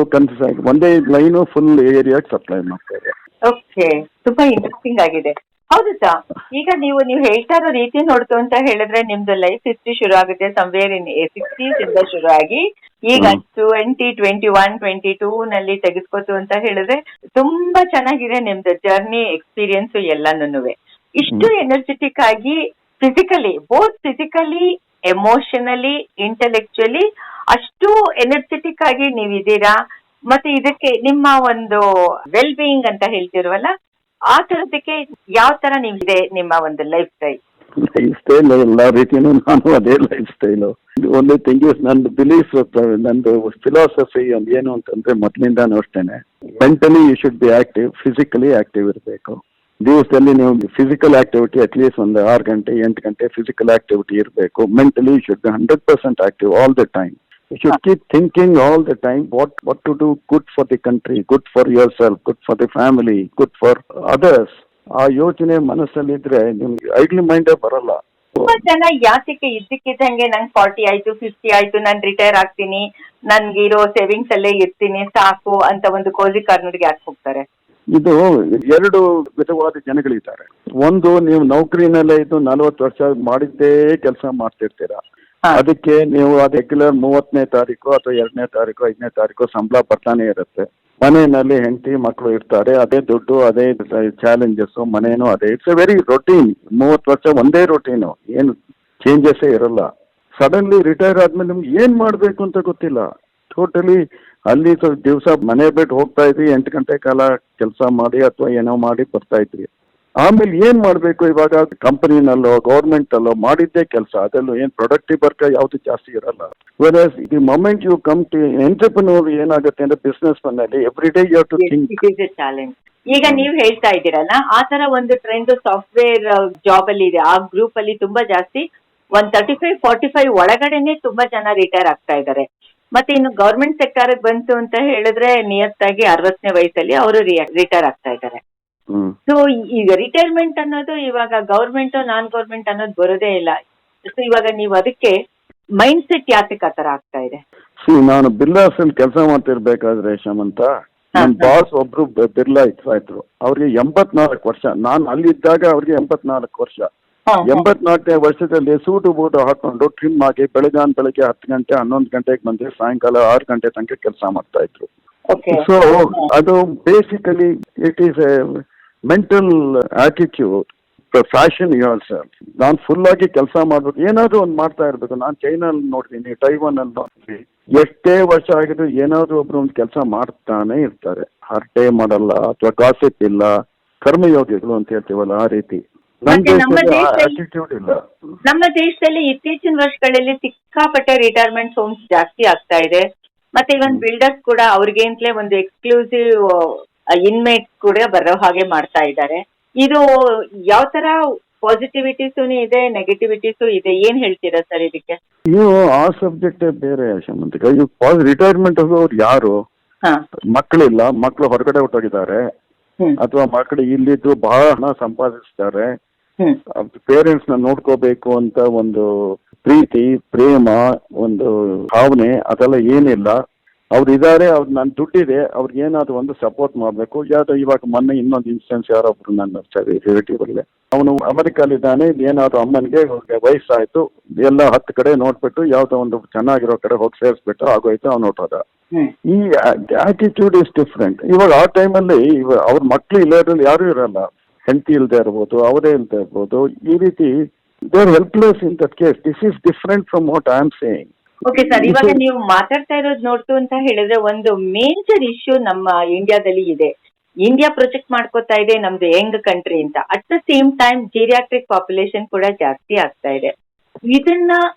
[SPEAKER 3] ಒಂದೇ ಲೈನ್ ಫುಲ್ ಏರಿಯಾಗೆ ಸಪ್ಲೈ ಮಾಡ್ತಾರೆ.
[SPEAKER 2] ಓಕೆ, ತುಂಬಾ ಇಂಟ್ರೆಸ್ಟಿಂಗ್ ಆಗಿದೆ. ಹೌದು ಸರ್. ಈಗ ನೀವು ಹೇಳ್ತಾ ಇರೋ ರೀತಿ ನೋಡ್ತು ಅಂತ ಹೇಳಿದ್ರೆ ನಿಮ್ದು ಲೈಫ್ ಹಿಸ್ಟ್ರಿ ಶುರು ಆಗುತ್ತೆ ಸಮ್ವೇರ್ ಇನ್ 60s ಇಂದ ಶುರು ಆಗಿ ಈಗ 2021, 22 ನಲ್ಲಿ ತೆಗೆದುಕೋತು ಅಂತ ಹೇಳಿದ್ರೆ ತುಂಬಾ ಚೆನ್ನಾಗಿದೆ ನಿಮ್ದು ಜರ್ನಿ ಎಕ್ಸ್ಪೀರಿಯನ್ಸ್ ಎಲ್ಲಾನು. ಇಷ್ಟು ಎನರ್ಜೆಟಿಕ್ ಆಗಿ ಫಿಸಿಕಲಿ ಎಮೋಷನಲಿ ಇಂಟೆಲೆಕ್ಚುಯಲಿ ಅಷ್ಟು ಎನರ್ಜೆಟಿಕ್ ಆಗಿ ನೀವಿದ್ದೀರಾ. ಮತ್ತೆ ಇದಕ್ಕೆ ನಿಮ್ಮ ಒಂದು ವೆಲ್ ಬೀಯಿಂಗ್ ಅಂತ ಹೇಳ್ತಿರುವಲ್ಲ, ಆ ತರದಕ್ಕೆ ಯಾವ ತರ ನೀವಿದೆ ನಿಮ್ಮ ಒಂದು ಲೈಫ್ ಸ್ಟೈಲ್
[SPEAKER 3] ಎಲ್ಲ ರೀತಿಯೂ ನಾನು ಅದೇ ಲೈಫ್ ಸ್ಟೈಲು. ಒಂದೇ ಥಿಂಗ್ ಇಸ್ ನಂದು ಬಿಲೀಫ್, ನಂದು ಫಿಲಾಸಫಿ ಏನು ಅಂತಂದ್ರೆ ಮೊದಲಿಂದಾನು ಅಷ್ಟೇನೆ, mentally you should be active, physically active ಇರಬೇಕು. ದಿವಸದಲ್ಲಿ ನೀವು ಫಿಸಿಕಲ್ ಆಕ್ಟಿವಿಟಿ ಅಟ್ಲೀಸ್ಟ್ ಒಂದು 6 ಗಂಟೆ 8 ಗಂಟೆ ಫಿಸಿಕಲ್ ಆಕ್ಟಿವಿಟಿ ಇರಬೇಕು. Mentally you should be 100% active all the time. You should keep thinking all the time what to do good for the country, good for yourself, good for the family, good for others. ಆ ಯೋಚನೆ ಮನಸ್ಸಲ್ಲಿದ್ರೆ ನಿಮ್ಗೆ ಐಡ್ಲಿ ಮೈಂಡೇ ಬರಲ್ಲ.
[SPEAKER 2] ತುಂಬಾ ಜನ ಯಾತಕ್ಕೆ ಇದ್ದಕ್ಕಿದ್ದಂಗೆ ನಂಗೆ 40 ಆಯ್ತು 50 ಆಯ್ತು ನಾನು ರಿಟೈರ್ ಆಗ್ತೀನಿ, ನನ್ಗಿರೋ ಸೇವಿಂಗ್ಸ್ ಅಲ್ಲೇ ಇರ್ತೀನಿ ಸಾಕು ಅಂತ ಒಂದು ಕೋಸಿ ಕಾರ್ನರ್ಗೆ ಯಾಕೆ ಹೋಗ್ತಾರೆ?
[SPEAKER 3] ಇದು 2 ವಿಧವಾದ ಜನಗಳಿದ್ದಾರೆ. ಒಂದು, ನೀವು ನೌಕರಿನಲ್ಲೇ ಇದ್ದು 40 ವರ್ಷ ಮಾಡಿದ್ದೇ ಕೆಲಸ ಮಾಡ್ತಿರ್ತೀರಾ, ಅದಕ್ಕೆ ನೀವು ರೆಗ್ಯುಲರ್ 30ನೇ ತಾರೀಕು ಅಥವಾ 2ನೇ ತಾರೀಕು 5ನೇ ತಾರೀಕು ಸಂಬಳ ಬರ್ತಾನೆ ಇರುತ್ತೆ. ಮನೆಯಲ್ಲಿ ಹೆಂಡತಿ ಮಕ್ಕಳು ಇರ್ತಾರೆ, ಅದೇ ದುಡ್ಡು, ಅದೇ ಚಾಲೆಂಜಸ್, ಮನೇನು ಅದೇ. It's A very routine. 30 ವರ್ಷ ಒಂದೇ ರೊಟೀನು, ಏನು ಚೇಂಜಸ್ಸೇ ಇರಲ್ಲ. ಸಡನ್ಲಿ ರಿಟೈರ್ ಆದ್ಮೇಲೆ ನಿಮ್ಗೆ ಏನ್ ಮಾಡ್ಬೇಕು ಅಂತ ಗೊತ್ತಿಲ್ಲ. ಟೋಟಲಿ ಅಲ್ಲಿ ದಿವಸ ಮನೆ ಬಿಟ್ಟು ಹೋಗ್ತಾ ಇದ್ರಿ, 8 ಗಂಟೆ ಕಾಲ ಕೆಲಸ ಮಾಡಿ ಅಥವಾ ಏನೋ ಮಾಡಿ ಬರ್ತಾ ಇದ್ರಿ. ಆಮೇಲೆ ಏನ್ ಮಾಡ್ಬೇಕು? ಇವಾಗ ಕಂಪನಿನಲ್ಲೋ ಗೌರ್ಮೆಂಟ್ ಅಲ್ಲೋ ಮಾಡಿದ್ದೇ ಕೆಲಸ, ಅದರಲ್ಲೂ ಏನ್ ಪ್ರೊಡಕ್ಟಿವ್ ವರ್ಕ್ ಯಾವ್ದು ಜಾಸ್ತಿ ಇರಲ್ಲ. Versus the moment you come to entrepreneur ಏನಾಗುತ್ತೆ ಅಂದ್ರೆ ಬಿಸ್ನೆಸ್ ನಲ್ಲಿ every day you have to think.
[SPEAKER 2] It is a challenge. ಈಗ ನೀವು ಹೇಳ್ತಾ ಇದ್ದೀರಲ್ಲ, ಆ ತರ ಒಂದು ಟ್ರೆಂಡ್ ಸಾಫ್ಟ್ವೇರ್ ಜಾಬ್ ಅಲ್ಲಿ ಇದೆ. ಆ ಗ್ರೂಪ್ ಅಲ್ಲಿ ತುಂಬಾ ಜಾಸ್ತಿ 35-45 ಒಳಗಡೆನೆ ತುಂಬಾ ಜನ ರಿಟೈರ್ ಆಗ್ತಾ ಇದ್ದಾರೆ. ಮತ್ತೆ ಇನ್ನು ಗೌರ್ಮೆಂಟ್ ಸೆಕ್ಟರ್ ಬಂತು ಅಂತ ಹೇಳಿದ್ರೆ ನಿಯತ್ತಾಗಿ 60ನೇ ವಯಸ್ಸಲ್ಲಿ ಅವರು ರಿಟೈರ್ ಆಗ್ತಾ ಇದ್ದಾರೆ. ಸೊ ಈಗ ರಿಟೈರ್ಮೆಂಟ್ ಅನ್ನೋದು ಇವಾಗ ಗೌರ್ಮೆಂಟ್ ನಾನ್ ಗೌರ್ಮೆಂಟ್ ಅನ್ನೋದು ಬರೋದೇ ಇಲ್ಲ. ಸೊ ಇವಾಗ ನೀವು ಅದಕ್ಕೆ ಮೈಂಡ್ ಸೆಟ್ ಯಾತಕ್ಕೆ ಆ ತರ ಆಗ್ತಾ ಇದೆ?
[SPEAKER 3] ನಾನು ಬಿರ್ಲಾಸ್ ಅಲ್ಲಿ ಕೆಲಸ ಮಾಡ್ತಿರ್ಬೇಕಾದ್ರೆ ಶಮಂತ, ನನ್ನ ಬಾಸ್ ಒಬ್ರು ಬಿರ್ಲಾ ಇದ್ರು. ಅವ್ರಿಗೆ 84 ವರ್ಷ. ನಾನು ಅಲ್ಲಿದ್ದಾಗ ಅವ್ರಿಗೆ 84 ವರ್ಷ. 84ನೇ ವರ್ಷದಲ್ಲಿ ಸೂಟು ಬೂಟು ಹಾಕೊಂಡು ಟ್ರಿಮ್ ಆಗಿ ಬೆಳಗ್ಗೆ 10 ಗಂಟೆ 11 ಗಂಟೆಗೆ ಬಂದು ಸಾಯಂಕಾಲ 6 ಗಂಟೆ ತನಕ ಕೆಲಸ ಮಾಡ್ತಾ ಇದ್ರು. ಸೊ ಅದು basically it is A mental attitude, fashion your self. ನಾನು ಫುಲ್ ಆಗಿ ಕೆಲಸ ಮಾಡ್ಬೇಕು, ಏನಾದ್ರು ಒಂದು ಮಾಡ್ತಾ ಇರ್ಬೇಕು. ನಾನು ಚೈನಲ್ಲಿ ನೋಡ್ತೀನಿ, ಟೈವಾನ್ ಅಲ್ಲಿ ನೋಡ್ತೀನಿ, ಎಷ್ಟೇ ವರ್ಷ ಆಗಿದ್ರು ಏನಾದ್ರು ಒಬ್ರು ಒಂದು ಕೆಲಸ ಮಾಡ್ತಾನೆ ಇರ್ತಾರೆ. ಹರಟೆ ಮಾಡಲ್ಲ ಅಥವಾ ಗಾಸಿಪ್ ಇಲ್ಲ, ಕರ್ಮಯೋಗಿಗಳು ಅಂತ ಹೇಳ್ತೀವಲ್ಲ ಆ ರೀತಿ. ಆಟಿಟ್ಯೂಡ್ ಇಲ್ಲ.
[SPEAKER 2] ನಮ್ಮ ದೇಶದಲ್ಲಿ ಇತ್ತೀಚಿನ ವರ್ಷಗಳಲ್ಲಿ ಸಿಕ್ಕಾಪಟ್ಟೆ ರಿಟೈರ್ಮೆಂಟ್ ಹೋಮ್ಸ್ ಜಾಸ್ತಿ ಆಗ್ತಾ ಇದೆ. ಮತ್ತೆ ಇವನ್ ಬಿಲ್ಡರ್ಸ್ ಕೂಡ ಅವ್ರಿಗೇಂತಲೇ ಒಂದು ಎಕ್ಸ್ಕ್ಲೂಸಿವ್ ಇನ್ಮೇಟ್ಸ್ ಕೂಡ ಬರೋ ಹಾಗೆ ಮಾಡ್ತಾ ಇದ್ದಾರೆ. ಇದು ಯಾವ ತರ ಪಾಸಿಟಿವಿಟೀಸು ಇದೆ, ನೆಗೆಟಿವಿಟೀಸು ಇದೆ, ಏನ್ ಹೇಳ್ತೀರಾ ಸರ್ ಇದಕ್ಕೆ?
[SPEAKER 3] ನೀವು ಆ ಸಬ್ಜೆಕ್ಟ್ ಬೇರೆ ಶಮಂತಿಕ. ರಿಟೈರ್ಮೆಂಟ್ ಹೋಗೋರು ಯಾರು? ಮಕ್ಕಳಿಲ್ಲ, ಮಕ್ಕಳು ಹೊರಗಡೆ ಹೊರಟೋಗಿದ್ದಾರೆ, ಅಥವಾ ಮಕ್ಕಳು ಇಲ್ಲಿದ್ದು ಬಹಳ ಹಣ ಸಂಪಾದಿಸ್ತಾರೆ. ಪೇರೆಂಟ್ಸ್ ನ ನೋಡ್ಕೋಬೇಕು ಅಂತ ಒಂದು ಪ್ರೀತಿ ಪ್ರೇಮ ಒಂದು ಭಾವನೆ ಅದೆಲ್ಲ ಏನಿಲ್ಲ. ಅವ್ರು ಇದಾರೆ, ಅವ್ರು ನನ್ನ ದುಡ್ಡಿದೆ, ಅವ್ರಿಗೆ ಏನಾದ್ರು ಒಂದು ಸಪೋರ್ಟ್ ಮಾಡಬೇಕು. ಯಾವ್ದು ಇವಾಗ ಮೊನ್ನೆ ಇನ್ನೊಂದು ಇನ್ಸ್ಟೆನ್ಸ್ ಯಾರೊಬ್ರು ನನ್ನ ರಿಲೇಟಿವ್ ಅಲ್ಲೇ, ಅವನು ಅಮೆರಿಕಲ್ಲಿದ್ದಾನೆ. ಏನಾದ್ರು ಅಮ್ಮನಿಗೆ ವಯಸ್ಸಾಯ್ತು, ಎಲ್ಲ 10 ಕಡೆ ನೋಡ್ಬಿಟ್ಟು ಯಾವ್ದೋ ಒಂದು ಚೆನ್ನಾಗಿರೋ ಕಡೆ ಹೋಗಿ ಸೇರಿಸ್ಬಿಟ್ಟು ಆಗೋಯ್ತು, ಅವ್ನು ಹೊಟ್ಟೋದ. ಈ ಆಟಿಟ್ಯೂಡ್ ಇಸ್ ಡಿಫ್ರೆಂಟ್. ಇವಾಗ ಆ ಟೈಮಲ್ಲಿ ಅವ್ರ ಮಕ್ಳು ಇಲ್ಲದ್ರಲ್ಲಿ ಯಾರು ಇರಲ್ಲ, ಹೆಂಡತಿ ಇಲ್ಲದೆ ಇರ್ಬೋದು, ಅವರೇ ಇಲ್ಲದೆ ಇರ್ಬೋದು. ಈ ರೀತಿ they are helpless in that case. This is different from what I am saying.
[SPEAKER 2] Okay sir, ಇವಾಗ ನೀವು ಮಾತಾಡ್ತಾ ಇರೋದು ನೋಡ್ತು ಅಂತ ಹೇಳಿದ್ರೆ ಒಂದು ಮೇಜರ್ ಇಶ್ಯೂ ನಮ್ಮ ಇಂಡಿಯಾದಲ್ಲಿ ಇದೆ. ಇಂಡಿಯಾ ಪ್ರೊಜೆಕ್ಟ್ ಮಾಡ್ಕೋತಾ ಇದೆ ನಮ್ದು ಯಂಗ್ ಕಂಟ್ರಿ ಅಂತ. At the same time geriatric population ಕೂಡ ಜಾಸ್ತಿ ಆಗ್ತಾ ಇದೆ. ಇದನ್ನ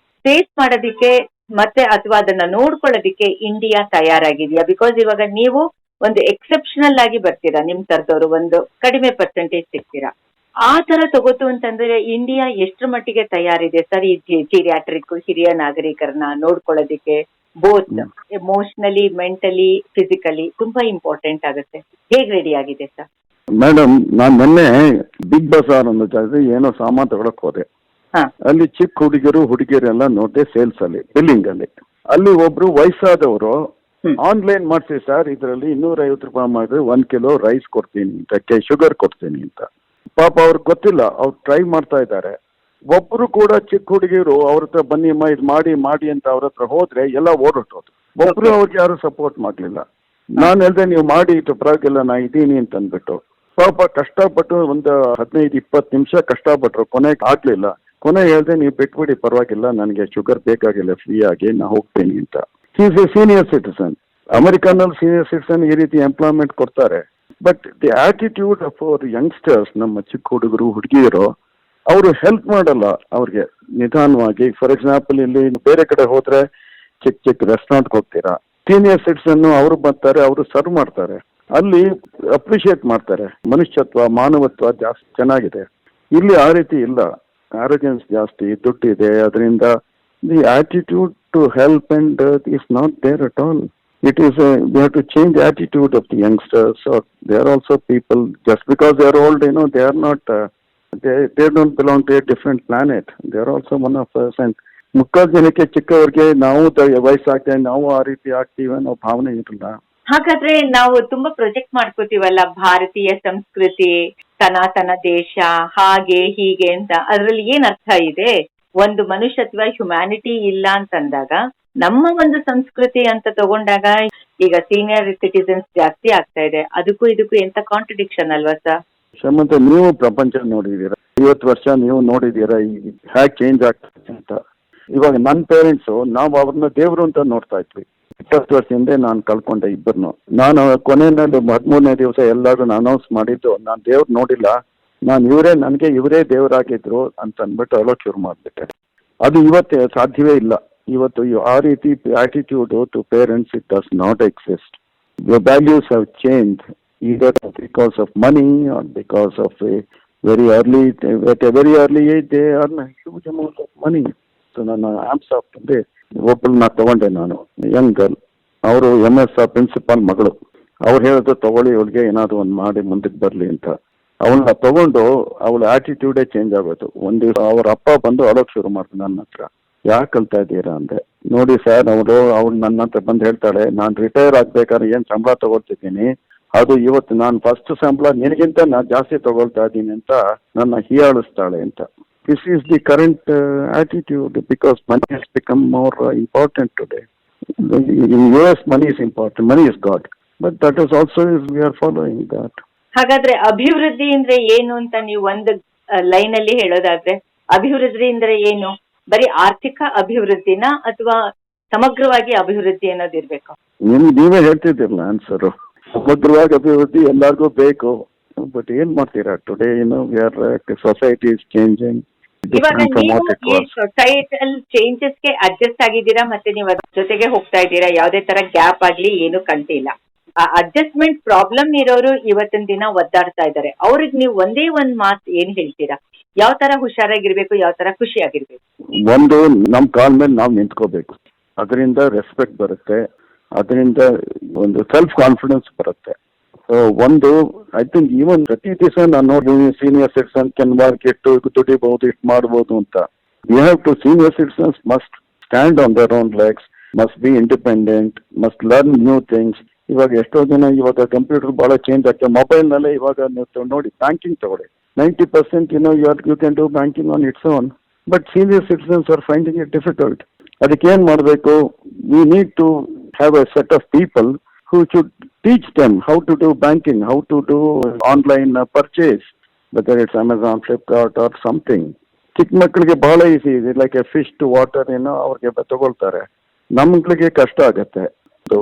[SPEAKER 2] ಫೇಸ್ ಮಾಡೋದಿಕ್ಕೆ ಮತ್ತೆ ಅಥವಾ ಅದನ್ನ ನೋಡ್ಕೊಳ್ಳೋದಿಕ್ಕೆ ಇಂಡಿಯಾ ತಯಾರಾಗಿದೆಯಾ? ಬಿಕಾಸ್ ಇವಾಗ ನೀವು ಒಂದು ಎಕ್ಸೆಪ್ಷನಲ್ ಆಗಿ ಬರ್ತೀರಾ, ನಿಮ್ ತರದವರು ಒಂದು ಕಡಿಮೆ ಪರ್ಸೆಂಟೇಜ್ ಸಿಗ್ತೀರಾ. ಆ ತರ ತಗೋತು ಅಂತಂದ್ರೆ ಇಂಡಿಯಾ ಎಷ್ಟರ ಮಟ್ಟಿಗೆ ತಯಾರಿದೆ ಸರ್ ಈ ಜೀರಿಯಾಟ್ರಿಕ್ ಹಿರಿಯ ನಾಗರಿಕರನ್ನ ನೋಡ್ಕೊಳ್ಳೋದಿಕ್ಕೆ? ಬೋತ್ ಎಮೋಷನಲಿ, ಮೆಂಟಲಿ, ಫಿಸಿಕಲಿ ತುಂಬಾ ಇಂಪಾರ್ಟೆಂಟ್ ಆಗುತ್ತೆ. ಹೇಗ್ ರೆಡಿ ಆಗಿದೆ ಸರ್?
[SPEAKER 3] ಮೇಡಮ್, ನಾನು ಮೊನ್ನೆ ಬಿಗ್ ಬಜಾರ್ ಅನ್ನೋ ಜಾಗದಲ್ಲಿ ಏನೋ ಸಾಮಾನು ತಗೊಳಕ್ ಹೋದೆ. ಅಲ್ಲಿ ಚಿಕ್ಕ ಹುಡುಗಿಯರೆಲ್ಲ ನೋಡಿದೆ ಸೇಲ್ಸ್ ಅಲ್ಲಿ, ಬಿಲ್ಲಿಂಗ್ ಅಲ್ಲಿ ಒಬ್ರು ವಯಸ್ಸಾದವರು ಆನ್ಲೈನ್ ಮಾಡ್ಸಿ ಸರ್, ಇದರಲ್ಲಿ 250 ರೂಪಾಯಿ ಮಾಡಿದ್ರೆ 1 ಕಿಲೋ ರೈಸ್ ಕೊಡ್ತೀನಿ ಅಂತ, ಶುಗರ್ ಕೊಡ್ತೀನಿ ಅಂತ. ಪಾಪ ಅವ್ರಿಗೆ ಗೊತ್ತಿಲ್ಲ, ಅವ್ರು ಟ್ರೈ ಮಾಡ್ತಾ ಇದ್ದಾರೆ. ಒಬ್ರು ಕೂಡ ಚಿಕ್ಕ ಹುಡುಗಿರು ಅವ್ರ ಹತ್ರ ಬನ್ನಿಮ್ಮ ಇದು ಮಾಡಿ ಅಂತ ಅವ್ರ ಹತ್ರ ಹೋದ್ರೆ ಎಲ್ಲ ಓಡೋಟೋದು. ಒಬ್ರು ಅವ್ರಿಗೆ ಯಾರು ಸಪೋರ್ಟ್ ಮಾಡ್ಲಿಲ್ಲ. ನಾನು ಹೇಳ್ದೆ ನೀವು ಮಾಡಿ ಇಟ್ಟು ಪರವಾಗಿಲ್ಲ, ನಾ ಇದ್ದೀನಿ ಅಂತ ಅಂದ್ಬಿಟ್ಟು. ಪಾಪ ಕಷ್ಟಪಟ್ಟು ಒಂದು 15-20 ನಿಮಿಷ ಕಷ್ಟಪಟ್ರು, ಕೊನೆಗೆ ಆಗ್ಲಿಲ್ಲ. ಕೊನೆ ಹೇಳ್ದೆ ನೀವು ಬಿಟ್ಬಿಡಿ ಪರವಾಗಿಲ್ಲ, ನನಗೆ ಶುಗರ್ ಬೇಕಾಗಿಲ್ಲ, ಫ್ರೀ ಆಗಿ ನಾ ಹೋಗ್ತೀನಿ ಅಂತ. Is a senior citizen. ಅಮೆರಿಕನ್ನಲ್ಲಿ ಸೀನಿಯರ್ ಸಿಟಿಸನ್ ಈ ರೀತಿ ಎಂಪ್ಲಾಯ್ಮೆಂಟ್ ಕೊಡ್ತಾರೆ. But the attitude of our youngsters, ನಮ್ಮ ಚಿಕ್ಕ ಹುಡುಗರು ಹುಡುಗಿಯರು, ಅವರು ಹೆಲ್ಪ್ ಮಾಡಲ್ಲ ಅವ್ರಿಗೆ ನಿಧಾನವಾಗಿ. ಫಾರ್ ಎಕ್ಸಾಂಪಲ್, ಇಲ್ಲಿ ಬೇರೆ ಕಡೆ ಹೋದ್ರೆ ಚಿಕ್ಕ ಚಿಕ್ಕ ರೆಸ್ಟೋರೆಂಟ್ಗೆ ಹೋಗ್ತೀರಾ, ಸೀನಿಯರ್ ಸಿಟಿಸನ್ ಅವರು ಬರ್ತಾರೆ, ಅವರು ಸರ್ವ್ ಮಾಡ್ತಾರೆ, ಅಲ್ಲಿ ಅಪ್ರಿಷಿಯೇಟ್ ಮಾಡ್ತಾರೆ. ಮನುಷ್ಯತ್ವ, ಮಾನವತ್ವ ಜಾಸ್ತಿ ಚೆನ್ನಾಗಿದೆ. ಇಲ್ಲಿ ಆ ರೀತಿ ಇಲ್ಲ. ಆರೋಗ್ಯನ್ಸ್ ಜಾಸ್ತಿ, ದುಡ್ಡಿದೆ, ಅದರಿಂದ the attitude to help and is not there at all. It is we have to change the attitude of the youngsters. So they are also people. Just because they are old, they are not. They don't belong to a different planet. They are also one of us. And ಮುಕ್ಕಾಲು ಜನಕ್ಕೆ ಚಿಕ್ಕವರಿಗೆ ನಾವು ವಯಸ್ಸಾಗ್ತೇವೆ, ನಾವು ಆ ರೀತಿ ಆಗ್ತೀವಿ ಅನ್ನೋ ಭಾವನೆ ಇರಲ್ಲ.
[SPEAKER 2] ಹಾಗಾದ್ರೆ ನಾವು ತುಂಬಾ ಪ್ರೊಜೆಕ್ಟ್ ಮಾಡ್ಕೋತೀವಲ್ಲ, ಭಾರತೀಯ ಸಂಸ್ಕೃತಿ, ಸನಾತನ ದೇಶ, ಹಾಗೆ ಹೀಗೆ ಅಂತ. ಅದ್ರಲ್ಲಿ ಏನ್ ಅರ್ಥ ಇದೆ? ಒಂದು ಮನುಷ್ಯತ್ವ, ಹ್ಯುಮ್ಯಾನಿಟಿ ಇಲ್ಲ ಅಂತಂದಾಗ, ನಮ್ಮ ಒಂದು ಸಂಸ್ಕೃತಿ ಅಂತ ತಗೊಂಡಾಗ ಈಗ ಸೀನಿಯರ್ ಸಿಟಿಸನ್ಸ್ ಜಾಸ್ತಿ ಆಗ್ತಾ ಇದೆ. ಅದಕ್ಕೂ ಇದಕ್ಕೂ ಎಂತ ಕಾಂಟ್ರಡಿಕ್ಷನ್ ಅಲ್ವಾ ಸರ್?
[SPEAKER 3] ಶ್ರೀಮಂತ, ನೀವು ಪ್ರಪಂಚ ನೋಡಿದೀರಾ, 50 ವರ್ಷ ನೀವು ನೋಡಿದೀರಾ ಹ್ಯಾಕ್ ಚೇಂಜ್ ಆಗ್ತದೆ ಅಂತ. ಇವಾಗ ನನ್ನ ಪೇರೆಂಟ್ಸು, ನಾವು ಅವ್ರನ್ನ ದೇವ್ರು ಅಂತ ನೋಡ್ತಾ ಇದ್ವಿ. 20 ವರ್ಷ ಹಿಂದೆ ನಾನು ಕಳ್ಕೊಂಡೆ ಇಬ್ಬರನ್ನು. ನಾನು ಕೊನೆಯಲ್ಲಿ 13ನೇ ದಿವಸ ಎಲ್ಲರೂ ಅನೌನ್ಸ್ ಮಾಡಿದ್ದು, ನಾನು ದೇವ್ರು ನೋಡಿಲ್ಲ, ನನಗೆ ಇವರೇ ದೇವರಾಗಿದ್ರು ಅಂತ ಅಂದ್ಬಿಟ್ಟು ಅಳೋಕ್ ಶುರು ಮಾಡಿಬಿಟ್ಟೆ. ಅದು ಇವತ್ತು ಸಾಧ್ಯವೇ ಇಲ್ಲ. ಇವತ್ತು ಆ ರೀತಿ attitude to parents, it does not exist. The values have change, either because of money or because of at a very early age they earn a huge amount of money. So ನಾನು ಆಮ್ಸಾಫ್ಟ್ ಅಲ್ಲಿ ಒಬ್ಬಳನ್ನ ತಗೊಂಡೆ, ನಾನು Young girl, ಅವರು MS principal ಮಗಳು. ಅವ್ರು ಹೇಳಿದ್ರು ತಗೊಳ್ಳಿ, ಇವಳಿಗೆ ಏನಾದ್ರು ಒಂದು ಮಾಡಿ ಮುಂದಕ್ಕೆ ಬರಲಿ ಅಂತ. ಅವಳನ್ನ ತಗೊಂಡು ಅವಳ ಆಟಿಟ್ಯೂಡೇ ಚೇಂಜ್ ಆಗೋದು. ಒಂದು ದಿವಸ ಅವ್ರ ಅಪ್ಪ ಬಂದು ಅಳೋಕ್ ಶುರು ಮಾಡ್ತಾರೆ ನನ್ನ ಹತ್ರ. ಯಾಕೆ ಕಲ್ತಾ ಇದ್ದೀರಾ ಅಂದೆ. ನೋಡಿ ಸರ್, ಅವಳು ನನ್ನ ಹತ್ರ ಬಂದು ಹೇಳ್ತಾಳೆ, ನಾನು ರಿಟೈರ್ ಆಗ್ಬೇಕಾದ್ರೆ ಏನು ಸಂಬಳ ತಗೊಳ್ತಿದ್ದೀನಿ, ಅದು ಇವತ್ತು ನಾನು ಫಸ್ಟ್ ಸಂಬಳ ನಿನಗಿಂತ ನಾನು ಜಾಸ್ತಿ ತಗೊಳ್ತಾ ಇದ್ದೀನಿ ಅಂತ ನನ್ನ ಹೀಯಾಳಿಸ್ತಾಳೆ ಅಂತ. This is the current attitude, because money has become more important today. In US money is important, money is god, but that is also we are following that.
[SPEAKER 2] ಹಾಗಾದ್ರೆ ಅಭಿವೃದ್ಧಿ ಅಂದ್ರೆ ಏನು ಅಂತ ನೀವು ಒಂದು ಲೈನ್ ಅಲ್ಲಿ ಹೇಳೋದಾದ್ರೆ, ಅಭಿವೃದ್ಧಿ ಅಂದ್ರೆ ಏನು? ಬರೀ ಆರ್ಥಿಕ ಅಭಿವೃದ್ಧಿನ ಅಥವಾ ಸಮಗ್ರವಾಗಿ ಅಭಿವೃದ್ಧಿ ಅನ್ನೋದಿರ್ಬೇಕು?
[SPEAKER 3] ನೀವೇ ಹೇಳ್ತಿದ್ದಿರಲ್ಲ ಆನ್ಸರು. ಸಮಗ್ರವಾಗಿ ಅಭಿವೃದ್ಧಿ ಎಲ್ಲರಿಗೂ ಬೇಕು, ಬಟ್ ಏನ್ ಮಾಡ್ತೀರಾ ಟುಡೇ, ಸೊಸೈಟಿ ಇಸ್ ಚೇಂಜಿಂಗ್.
[SPEAKER 2] ಇವಾಗ ನೀವು ಈ ಸೊಸೈಟಲ್ ಚೇಂಜಸ್ಗೆ ಅಡ್ಜಸ್ಟ್ ಆಗಿದ್ದೀರಾ, ಮತ್ತೆ ನೀವು ಅದ್ರ ಜೊತೆಗೆ ಹೋಗ್ತಾ ಇದ್ದೀರಾ. ಯಾವುದೇ ತರ ಗ್ಯಾಪ್ ಆಗ್ಲಿ ಏನು ಕಂಟಿಲ್ಲ. ಆ ಅಡ್ಜಸ್ಟ್ಮೆಂಟ್ ಪ್ರಾಬ್ಲಮ್ ಇರೋರು ಇವತ್ತಿನ ದಿನ ಒದ್ದಾಡ್ತಾ ಇದ್ದಾರೆ. ಅವ್ರಿಗೆ ನೀವು ಒಂದೇ ಒಂದ್ ಮಾತು ಏನ್ ಹೇಳ್ತೀರಾ? ಯಾವ ತರ ಹುಷಾರಾಗಿರ್ಬೇಕು, ಯಾವ ತರ ಖುಷಿಯಾಗಿರ್ಬೇಕು?
[SPEAKER 3] ಒಂದು, ನಮ್ ಕಾಲ್ ಮೇಲೆ ನಾವು ನಿಂತ್ಕೋಬೇಕು, ಅದರಿಂದ ರೆಸ್ಪೆಕ್ಟ್ ಬರುತ್ತೆ, ಅದರಿಂದ ಒಂದು ಸೆಲ್ಫ್ ಕಾನ್ಫಿಡೆನ್ಸ್ ಬರುತ್ತೆ. ಸೊ ಒಂದು, ಐ ಥಿಂಕ್ ಈವನ್ ಪ್ರತಿ ದಿವಸ ನಾನು ನೋಡಿ ಸೀನಿಯರ್ ಸಿಟಿಸನ್ ಕೆನ್ ವರ್ಕ್, ದುಡಿಬಹುದು, ಇಷ್ಟು ಮಾಡ್ಬೋದು ಅಂತ. We have to, senior citizens must stand on their own legs, must be independent, must learn new things. ಇವಾಗ ಎಷ್ಟೋ ಜನ ಇವಾಗ ಕಂಪ್ಯೂಟರ್ ಬಹಳ ಚೇಂಜ್ ಆಗ್ತದೆ. ಮೊಬೈಲ್ನಲ್ಲೇ ಇವಾಗ ನೀವು ನೋಡಿ, ಬ್ಯಾಂಕಿಂಗ್ ತಗೊಳ್ಳಿ, 90% you can do banking on its own, but senior citizens are finding it difficult. ಅದಕ್ಕೆ ಏನ್ ಮಾಡಬೇಕು? We need to have a set of people who should teach them how to do banking, how to do online purchase, whether it's Amazon, Flipkart or something. ಚಿಕ್ಕ ಮಕ್ಕಳಿಗೆ ಬಹಳ easy ಇದೆ, like a fish to water, ಅವ್ರಿಗೆ ತಗೊಳ್ತಾರೆ. ನಮ್ಮ ಮಕ್ಕಳಿಗೆ ಕಷ್ಟ ಆಗತ್ತೆ.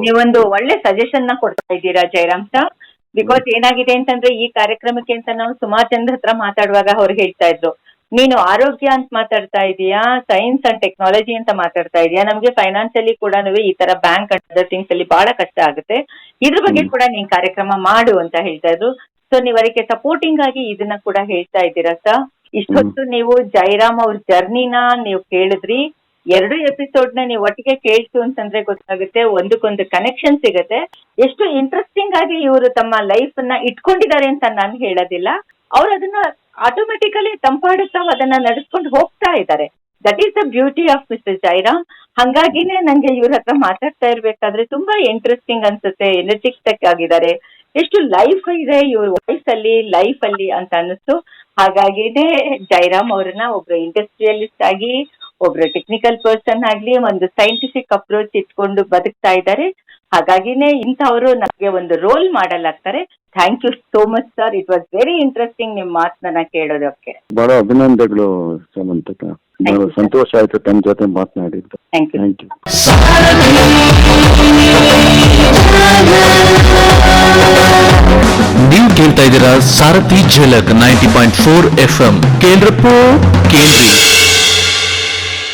[SPEAKER 2] ನೀವೊಂದು ಒಳ್ಳೆ ಸಜೆಷನ್ ನ ಕೊಡ್ತಾ ಇದ್ದೀರಾ ಜಯರಾಮ್ ಸರ್. ಬಿಕಾಸ್ ಏನಾಗಿದೆ ಅಂತಂದ್ರೆ, ಈ ಕಾರ್ಯಕ್ರಮಕ್ಕೆ ಅಂತ ನಾವು ಸುಮಾರು ಜನರ ಹತ್ರ ಮಾತಾಡುವಾಗ ಅವ್ರು ಹೇಳ್ತಾ ಇದ್ರು, ನೀನು ಆರೋಗ್ಯ ಅಂತ ಮಾತಾಡ್ತಾ ಇದೀಯಾ, ಸೈನ್ಸ್ ಅಂಡ್ ಟೆಕ್ನಾಲಜಿ ಅಂತ ಮಾತಾಡ್ತಾ ಇದೀಯಾ, ನಮ್ಗೆ ಫೈನಾನ್ಷಿಯಲಿ ಕೂಡ ಈ ತರ ಬ್ಯಾಂಕ್ ಅಂಡ್ ಅದರ್ ಥಿಂಗ್ಸ್ ಅಲ್ಲಿ ಬಹಳ ಕಷ್ಟ ಆಗುತ್ತೆ, ಇದ್ರ ಬಗ್ಗೆ ಕೂಡ ನೀನ್ ಕಾರ್ಯಕ್ರಮ ಮಾಡು ಅಂತ ಹೇಳ್ತಾ ಇದ್ರು. ಸೊ ನೀವು ಅದಕ್ಕೆ ಸಪೋರ್ಟಿಂಗ್ ಆಗಿ ಇದನ್ನ ಕೂಡ ಹೇಳ್ತಾ ಇದ್ದೀರಾ ಸರ್. ಇಷ್ಟೊತ್ತು ನೀವು ಜಯರಾಮ್ ಅವ್ರ ಜರ್ನಿನ ನೀವು ಕೇಳಿದ್ರಿ. 2 ಎಪಿಸೋಡ್ ನ ನೀವು ಒಟ್ಟಿಗೆ ಕೇಳ್ತು ಅಂತಂದ್ರೆ ಗೊತ್ತಾಗುತ್ತೆ, ಒಂದಕ್ಕೊಂದು ಕನೆಕ್ಷನ್ ಸಿಗುತ್ತೆ. ಎಷ್ಟು ಇಂಟ್ರೆಸ್ಟಿಂಗ್ ಆಗಿ ಇವರು ತಮ್ಮ ಲೈಫ್ ನ ಇಟ್ಕೊಂಡಿದ್ದಾರೆ ಅಂತ ನಾನು ಹೇಳೋದಿಲ್ಲ. ಅವ್ರು ಅದನ್ನ ಆಟೋಮೆಟಿಕಲಿ ತಂಪಾಡುತ್ತಾ ಅದನ್ನ ನಡೆಸ್ಕೊಂಡು ಹೋಗ್ತಾ ಇದ್ದಾರೆ. That is the beauty of mister Jayaram. ಹಂಗಾಗಿನೇ ನಂಗೆ ಇವ್ರ ಹತ್ರ ಮಾತಾಡ್ತಾ ಇರ್ಬೇಕಾದ್ರೆ ತುಂಬಾ ಇಂಟ್ರೆಸ್ಟಿಂಗ್ ಅನ್ಸುತ್ತೆ. ಎನರ್ಜಿಟಿಕ್ ಆಗಿದ್ದಾರೆ, ಎಷ್ಟು ಲೈಫ್ ಇದೆ ಇವ್ರ ವಾಯ್ಸ್ ಅಲ್ಲಿ, ಲೈಫ್ ಅಲ್ಲಿ ಅಂತ ಅನ್ನಿಸ್ತು. ಹಾಗಾಗಿನೇ ಜಯರಾಮ್ ಅವ್ರನ್ನ ಒಬ್ರು ಇಂಡಸ್ಟ್ರಿಯಲಿಸ್ಟ್ ಆಗಿ, ಒಬ್ರು ಟೆಕ್ನಿಕಲ್ ಪರ್ಸನ್ ಆಗ್ಲಿ, ಒಂದು ಸೈಂಟಿಫಿಕ್ ಅಪ್ರೋಚ್ ಇಟ್ಕೊಂಡು ಬದುಕ್ತಾ ಇದ್ದಾರೆ. ಹಾಗಾಗಿನೇ ಇಂಥವರು ನಮಗೆ ಒಂದು ರೋಲ್ ಮಾಡೆಲ್ ಆಗ್ತಾರೆ. Thank you so much sir, it was very interesting ನಿಮ್ಮ ಮಾತನ್ನ ಕೇಳೋದಕ್ಕೆ.
[SPEAKER 3] ಬಹಳ ಅಭಿನಂದನೆಗಳು ಸಮಂತಕ, ಬಹಳ ಸಂತೋಷ ಆಯ್ತು ತಮ್ಮ ಜೊತೆ ಮಾತನಾಡಿದ್ದು.
[SPEAKER 2] Thank you.
[SPEAKER 3] Thank you.
[SPEAKER 4] ನೀವು ಕೇಳ್ತಾ ಇದ್ದೀರಾ ಸಾರಥಿ ಝಲಕ್ 90.4 FM. ಕೇಂದ್ರಪ್ಪೋ ಕೇಂದ್ರಿ.